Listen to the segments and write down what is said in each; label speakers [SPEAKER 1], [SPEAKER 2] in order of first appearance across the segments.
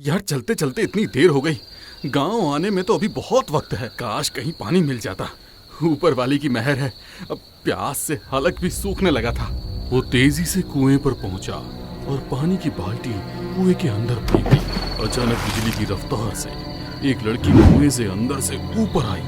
[SPEAKER 1] यार चलते चलते इतनी देर हो गई। गांव आने में तो अभी बहुत वक्त है। काश कहीं पानी मिल जाता। ऊपर वाली की मेहर है, अब प्यास से हलक भी सूखने लगा था। वो तेजी से कुएं पर पहुंचा और पानी की बाल्टी कुएं के अंदर फेंकी। अचानक बिजली की रफ्तार से एक लड़की कुएं से अंदर से ऊपर आई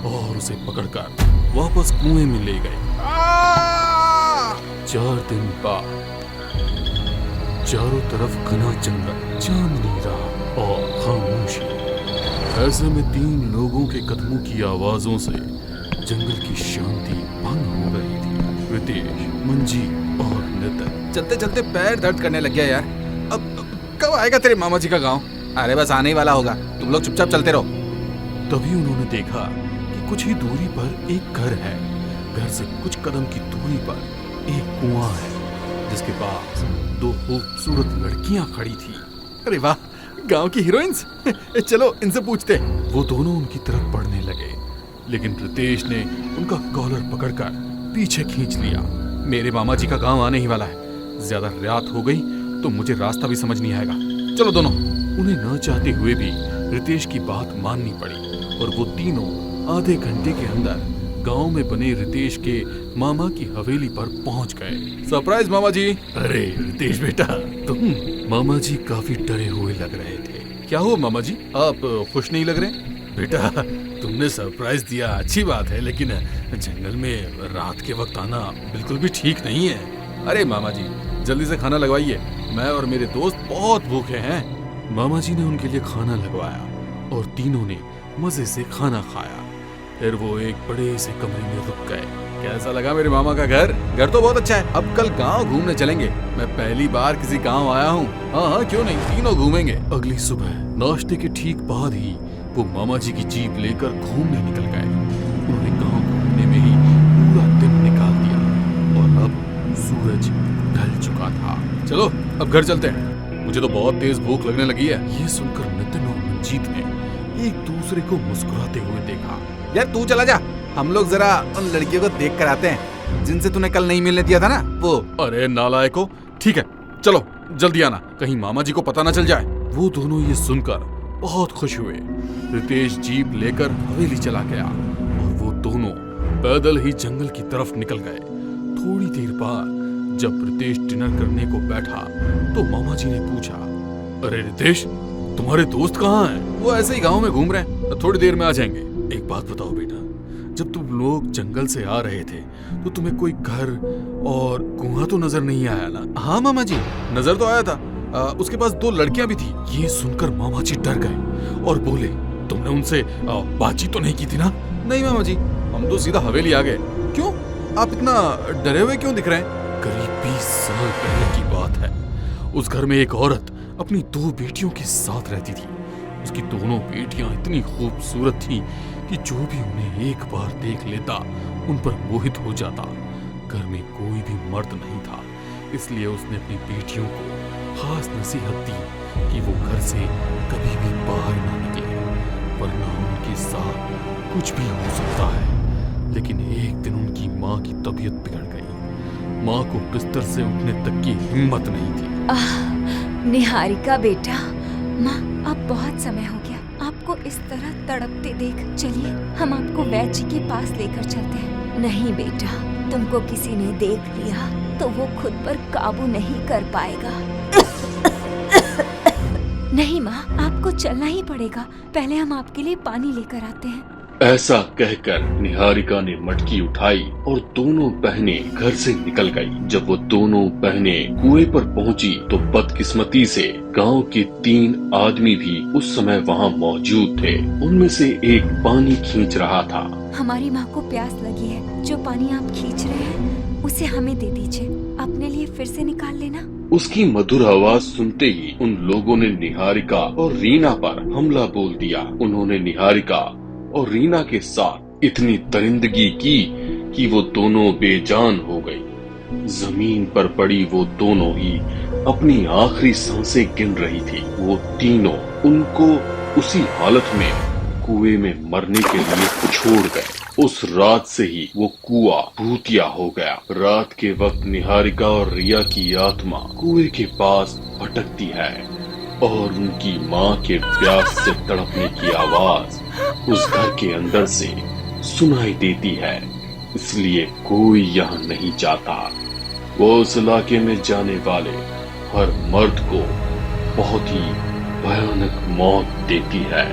[SPEAKER 1] और उसे पकड़कर वापस कुएं में ले गए। 4 दिन बाद चारों तरफ घना जंगल, चांदनी रात और खामोशी। ऐसे में 3 लोगों के कदमों की आवाजों से जंगल की शांति भंग हो रही थी। रितेश, मंजी और नितिन।
[SPEAKER 2] चलते चलते पैर दर्द करने लग गया यार। अब कब आएगा तेरे मामा जी का गांव? अरे बस आने ही वाला होगा, तुम लोग चुपचाप चलते रहो।
[SPEAKER 1] तभी उन्होंने देखा कि कुछ ही दूरी पर एक घर है। घर से कुछ कदम की दूरी पर एक कुआं है जिसके पास 2 खूबसूरत लड़कियां खड़ी थी। अरे वाह, गांव की हीरोइंस। चलो इनसे पूछते। वो दोनों उनकी तरफ बढ़ने लगे, लेकिन रितेश ने उनका कॉलर पकड़कर पीछे खींच लिया। मेरे मामा जी का गांव आने ही वाला है। ज्यादा रात हो गई तो मुझे रास्ता भी समझ नहीं आएगा। चलो दोनों। उन्हें न चाहते हुए भी रितेश की बात माननी पड़ी और वो तीनों आधे घंटे के अंदर गांव में बने रितेश के मामा की हवेली पर पहुंच गए। सरप्राइज मामा जी। अरे रितेश बेटा, तुम? मामा जी काफी डरे हुए लग रहे थे। क्या हुआ मामा जी, आप खुश नहीं लग रहे? बेटा, तुमने सरप्राइज दिया अच्छी बात है, लेकिन जंगल में रात के वक्त आना बिल्कुल भी ठीक नहीं है। अरे मामा जी, जल्दी से खाना लगवाइए, मैं और मेरे दोस्त बहुत भूखे हैं। मामा जी ने उनके लिए खाना लगवाया और तीनों ने मजे से खाना खाया। फिर वो एक बड़े से कमरे में रुक गए। कैसा लगा मेरे मामा का घर? घर तो बहुत अच्छा है। अब कल गांव घूमने चलेंगे। मैं पहली बार किसी गांव आया हूँ। हाँ, क्यों नहीं, तीनों घूमेंगे। अगली सुबह नाश्ते के ठीक बाद ही वो मामा जी की जीप लेकर घूमने निकल गए। उन्होंने गांव घूमने में ही पूरा दिन निकाल दिया और अब सूरज ढल चुका था। चलो अब घर चलते हैं, मुझे तो बहुत तेज भूख लगने लगी है। ये सुनकर नितिन और मंजीत ने एक दूसरे को मुस्कुराते हुए देखा।
[SPEAKER 2] यार तू चला जा, हम लोग जरा उन लड़कियों को देख कर आते हैं जिनसे तूने कल नहीं मिलने दिया था ना, वो।
[SPEAKER 1] अरे नालायको, ठीक है चलो जल्दी आना, कहीं मामा जी को पता ना चल जाए। वो दोनों ये सुनकर बहुत खुश हुए। रितेश जीप लेकर हवेली चला गया और वो दोनों पैदल ही जंगल की तरफ निकल गए। थोड़ी देर बाद जब रितेश डिनर करने को बैठा तो मामा जी ने पूछा, अरे रितेश, तुम्हारे दोस्त कहाँ हैं? वो ऐसे ही गांव में घूम रहे हैं, थोड़ी देर में आ जाएंगे। एक बात बताओ बेटा, जब तुम लोग जंगल से आ रहे थे तो तुम्हें कोई घर और कुआं तो नजर नहीं आया ना?
[SPEAKER 2] हाँ मामा जी, नजर तो आया था। उसके पास 2 लड़कियां भी थी।
[SPEAKER 1] ये सुनकर मामा जी डर गए और बोले, तुमने उनसे बातचीत तो नहीं की थी ना?
[SPEAKER 2] नहीं मामा जी, हम तो सीधा हवेली आ गए। क्यों, आप इतना डरे हुए क्यों दिख रहे हैं?
[SPEAKER 1] करीब 20 साल पहले की बात है। उस घर में एक औरत अपनी 2 बेटियों के साथ रहती थी। उसकी दोनों बेटियां इतनी खूबसूरत थीं कि जो भी उन्हें एक बार देख लेता उन पर मोहित हो जाता। घर में कोई भी मर्द नहीं था, इसलिए उसने अपनी बेटियों को खास नसीहत दी कि वो घर से कभी भी बाहर ना निकले, वरना उनके साथ कुछ भी हो सकता है। लेकिन एक दिन उनकी माँ की तबीयत बिगड़ गई। माँ को बिस्तर से उठने तक की हिम्मत नहीं थी।
[SPEAKER 3] निहारिका बेटा, माँ अब बहुत समय हो गया आपको इस तरह तड़पते देख। चलिए हम आपको वैद्य जी के पास लेकर चलते हैं। नहीं बेटा, तुमको किसी ने देख लिया तो वो खुद पर काबू नहीं कर पाएगा। नहीं माँ, आपको चलना ही पड़ेगा। पहले हम आपके लिए पानी लेकर आते हैं।
[SPEAKER 4] ऐसा कहकर निहारिका ने मटकी उठाई और दोनों बहनें घर से निकल गई। जब वो दोनों बहनें कुएं पर पहुंची तो बदकिस्मती से गांव के 3 आदमी भी उस समय वहां मौजूद थे। उनमें से एक पानी खींच रहा था।
[SPEAKER 3] हमारी माँ को प्यास लगी है, जो पानी आप खींच रहे हैं उसे हमें दे दीजिए, अपने लिए फिर से निकाल लेना।
[SPEAKER 4] उसकी मधुर आवाज सुनते ही उन लोगों ने निहारिका और रीना पर हमला बोल दिया। उन्होंने निहारिका और रीना के साथ इतनी दरिंदगी की कि वो दोनों बेजान हो गई। जमीन पर पड़ी वो दोनों ही अपनी आखिरी सांसें गिन रही थी। वो तीनों उनको उसी हालत में कुएं में मरने के लिए छोड़ गए। उस रात से ही वो कुआं भूतिया हो गया। रात के वक्त निहारिका और रिया की आत्मा कुएं के पास भटकती है और उनकी माँ के प्यास से तड़पने की आवाज उस घर के अंदर से सुनाई देती है। इसलिए कोई यहाँ नहीं जाता। वो उस इलाके में जाने वाले हर मर्द को बहुत ही भयानक मौत देती है।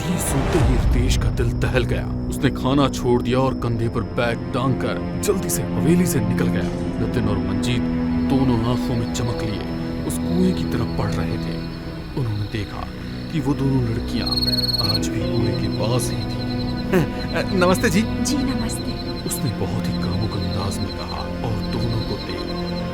[SPEAKER 1] ये सुनते ही रितेश का दिल दहल गया। उसने खाना छोड़ दिया और कंधे पर बैग टांग कर जल्दी से हवेली से निकल गया। नितिन और मंजीत दोनों आंखों में चमक लिए उस कुएं की तरफ बढ़ रहे थे। उन्होंने देखा कि वो दोनों लड़कियां आज भी कुएं के पास ही थी।
[SPEAKER 2] नमस्ते जी।
[SPEAKER 3] जी नमस्ते।
[SPEAKER 1] उसने बहुत ही कामुक अंदाज में कहा और दोनों को देख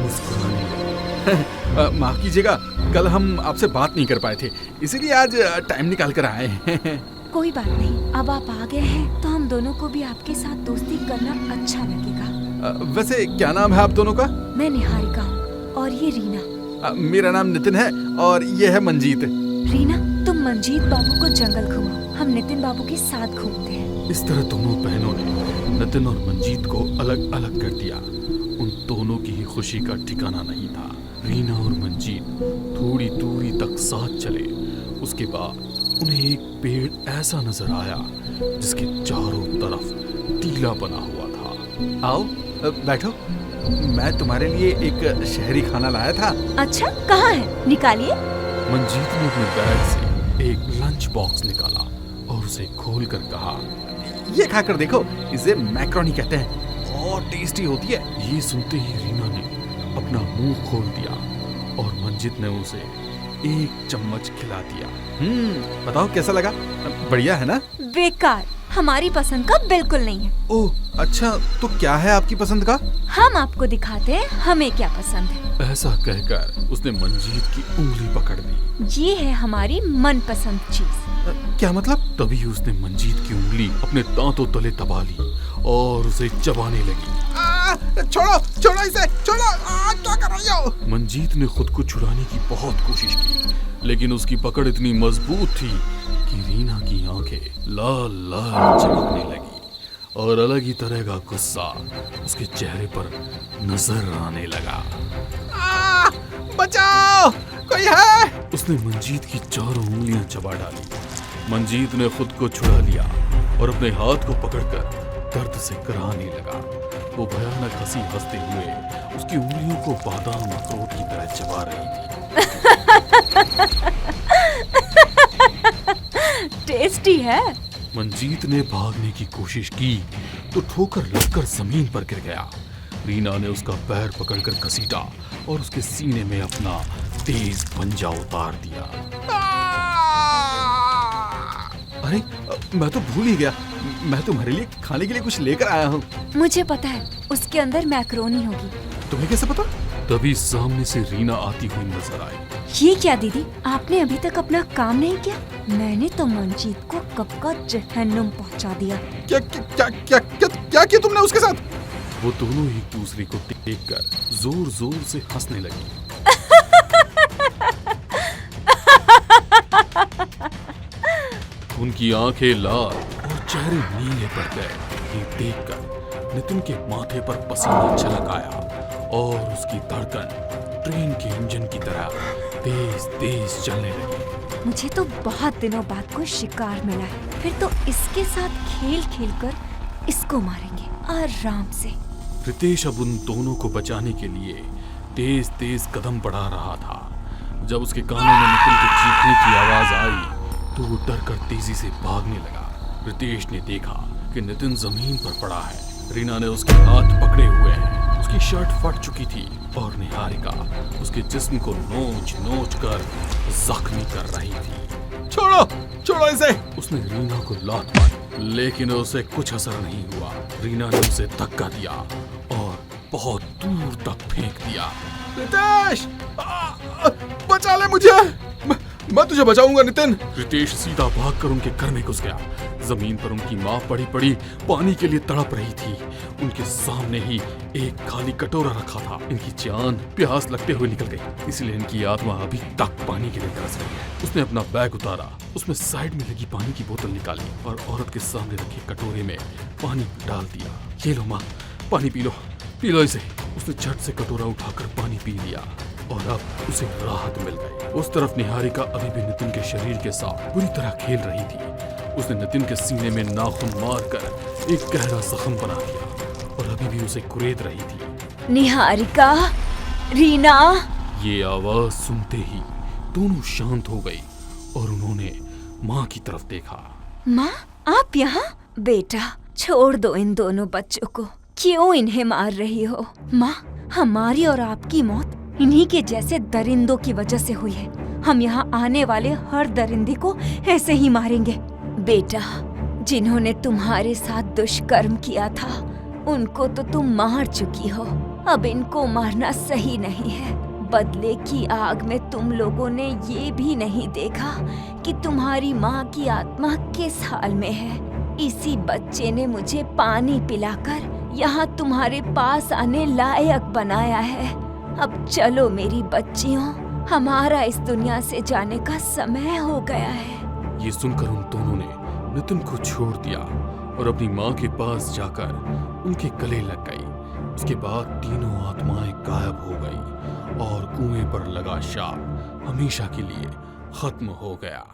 [SPEAKER 1] मुस्कुराने लगी।
[SPEAKER 2] माफ कीजिएगा, कल हम आपसे बात नहीं कर पाए थे, इसीलिए आज टाइम निकाल कर आए हैं।
[SPEAKER 3] कोई बात नहीं, अब आप आ गए हैं तो हम दोनों को भी आपके साथ दोस्ती करना अच्छा लगेगा।
[SPEAKER 2] वैसे क्या नाम है आप दोनों का?
[SPEAKER 3] मैं निहारिका हूँ और ये रीना।
[SPEAKER 2] मेरा नाम नितिन है और ये है मंजीत।
[SPEAKER 3] रीना, तुम मंजीत बाबू को जंगल घुमाओ, हम नितिन बाबू के साथ घूमते हैं।
[SPEAKER 1] इस तरह दोनों बहनों ने नितिन और मंजीत को अलग अलग कर दिया। उन दोनों की ही खुशी का ठिकाना नहीं था। रीना और मंजीत थोड़ी दूरी तक साथ चले। उसके बाद उन्हें एक पेड़ ऐसा नजर आया जिसके चारों तरफ टीला बना हुआ था।
[SPEAKER 2] आओ बैठो, मैं तुम्हारे लिए एक शहरी खाना लाया था।
[SPEAKER 3] अच्छा, कहाँ है? निकालिए।
[SPEAKER 1] मंजीत ने अपने बैग से एक लंच बॉक्स निकाला और उसे खोलकर कहा,
[SPEAKER 2] ये खाकर देखो, इसे मैक्रोनी कहते हैं, बहुत टेस्टी होती है।
[SPEAKER 1] ये सुनते ही रीना ने अपना मुंह खोल दिया और मंजीत ने उसे एक चम्मच खिला दिया।
[SPEAKER 2] बताओ कैसा लगा? बढ़िया है ना?
[SPEAKER 3] बेकार, हमारी पसंद का बिल्कुल नहीं है।
[SPEAKER 2] ओह अच्छा, तो क्या है आपकी पसंद का?
[SPEAKER 3] हम आपको दिखाते हैं हमें क्या पसंद है।
[SPEAKER 1] ऐसा कहकर उसने मंजीत की उंगली पकड़ ली।
[SPEAKER 3] ये है हमारी मनपसंद चीज।
[SPEAKER 2] क्या मतलब?
[SPEAKER 1] तभी उसने मंजीत की उंगली अपने दांतों तले दबा ली और उसे चबाने लगी।
[SPEAKER 2] छोड़ो छोड़ो इसे, छोड़ो, क्या कर रही हो?
[SPEAKER 1] मंजीत ने खुद को छुड़ाने की बहुत कोशिश की, लेकिन उसकी पकड़ इतनी मजबूत थी कि रीना की आंखें लाल लाल चमकने लगी और अलग ही तरह का गुस्सा उसके चेहरे पर नजर आने लगा।
[SPEAKER 2] बचाओ, कोई है?
[SPEAKER 1] उसने मंजीत की चारों उंगलियां चबा डाली। मंजीत ने खुद को छुड़ा लिया और अपने हाथ को पकड़कर दर्द से कराहने लगा। वो भयानक हंसी हंसते हुए उसकी उंगलियों को बादाम अखरोट की तरह चबा रही थी।
[SPEAKER 3] टेस्टी है।
[SPEAKER 1] मंजीत ने भागने की कोशिश की तो ठोकर लगकर जमीन पर गिर गया। रीना ने उसका पैर पकड़कर घसीटा और उसके सीने में अपना तेज पंजा उतार दिया।
[SPEAKER 2] अरे मैं तो भूल ही गया, मैं तुम्हारे लिए खाने के लिए कुछ लेकर आया हूँ।
[SPEAKER 3] मुझे पता है, उसके अंदर मैक्रोनी होगी।
[SPEAKER 2] तुम्हें कैसे पता?
[SPEAKER 1] तभी सामने से रीना आती हुई नजर आई।
[SPEAKER 3] ये क्या दीदी, आपने अभी तक अपना काम नहीं किया? मैंने तो मंजीत को कब का जहन्नुम पहुंचा दिया।
[SPEAKER 2] क्या क्या क्या क्या क्या, क्या किया तुमने उसके साथ?
[SPEAKER 1] वो दोनों एक दूसरे को देखकर जोर जोर से हंसने लगी। उनकी आंखें लाल और चेहरे नीले पड़ गए। ये देखकर नितिन के माथे पर पसीना छलक आया और उसकी धड़कन ट्रेन के इंजन की तरह तेज तेज चलने लगी।
[SPEAKER 3] मुझे तो बहुत दिनों बाद कोई शिकार मिला है, फिर तो इसके साथ खेल खेल कर इसको मारेंगे आराम से।
[SPEAKER 1] रितेश अब उन दोनों को बचाने के लिए तेज तेज कदम बढ़ा रहा था। जब उसके कानों में नितिन के चीखने की आवाज आई तो वो डर कर तेजी से भागने लगा। रितेश ने देखा कि नितिन जमीन पर पड़ा है। रीना ने उसके हाथ पकड़े हुए हैं। उसकी शर्ट फट चुकी थी और निहारिका उसके जिस्म को नोच नोच कर जख्मी कर रही थी।
[SPEAKER 2] छोड़ो छोड़ो इसे।
[SPEAKER 1] उसने रीना को लात मारी, लेकिन उसे कुछ असर नहीं हुआ। रीना ने उसे धक्का दिया और बहुत दूर तक फेंक दिया।
[SPEAKER 2] रितेश, बचा ले मुझे, मैं तुझे बचाऊंगा नितिन।
[SPEAKER 1] रितेश सीधा भागकर उनके घर में घुस गया। जमीन पर उनकी माँ पड़ी पड़ी पानी के लिए तड़प रही थी। उनके सामने ही एक खाली कटोरा रखा था। इनकी जान प्यास लगते हुए निकल गई, इसलिए इनकी आत्मा अभी तक पानी के लिए तरस रही है। उसने अपना बैग उतारा, उसमें साइड में लगी पानी की बोतल निकाली और औरत के सामने रखे कटोरे में पानी डाल दिया। ये लो माँ, पानी पी लो इसे। उसने झट से कटोरा उठाकर पानी पी लिया और अब उसे राहत मिल गई। उस तरफ निहारिका अभी भी नितिन के शरीर के साथ बुरी तरह खेल रही थी। उसने नितिन के सीने में नाखून मारकर एक गहरा जख्म बना दिया और अभी भी उसे कुरेद रही थी।
[SPEAKER 3] निहारिका, रीना।
[SPEAKER 1] ये आवाज सुनते ही दोनों शांत हो गई और उन्होंने माँ की तरफ देखा।
[SPEAKER 3] माँ, आप यहाँ? बेटा, छोड़ दो इन दोनों बच्चों को। क्यों इन्हें मार रही हो? माँ, हमारी और आपकी मौत इन्हीं के जैसे दरिंदों की वजह से हुई है। हम यहाँ आने वाले हर दरिंदे को ऐसे ही मारेंगे। बेटा, जिन्होंने तुम्हारे साथ दुष्कर्म किया था उनको तो तुम मार चुकी हो। अब इनको मारना सही नहीं है। बदले की आग में तुम लोगों ने ये भी नहीं देखा कि तुम्हारी माँ की आत्मा किस हाल में है। इसी बच्चे ने मुझे पानी पिलाकर यहाँ तुम्हारे पास आने लायक बनाया है। अब चलो मेरी बच्चियों, हमारा इस दुनिया से जाने का समय हो गया है।
[SPEAKER 1] ये सुनकर उन दोनों ने नितिन को छोड़ दिया और अपनी माँ के पास जाकर उनके गले लग गई। उसके बाद तीनों आत्माएं गायब हो गई और कुएं पर लगा शाप हमेशा के लिए खत्म हो गया।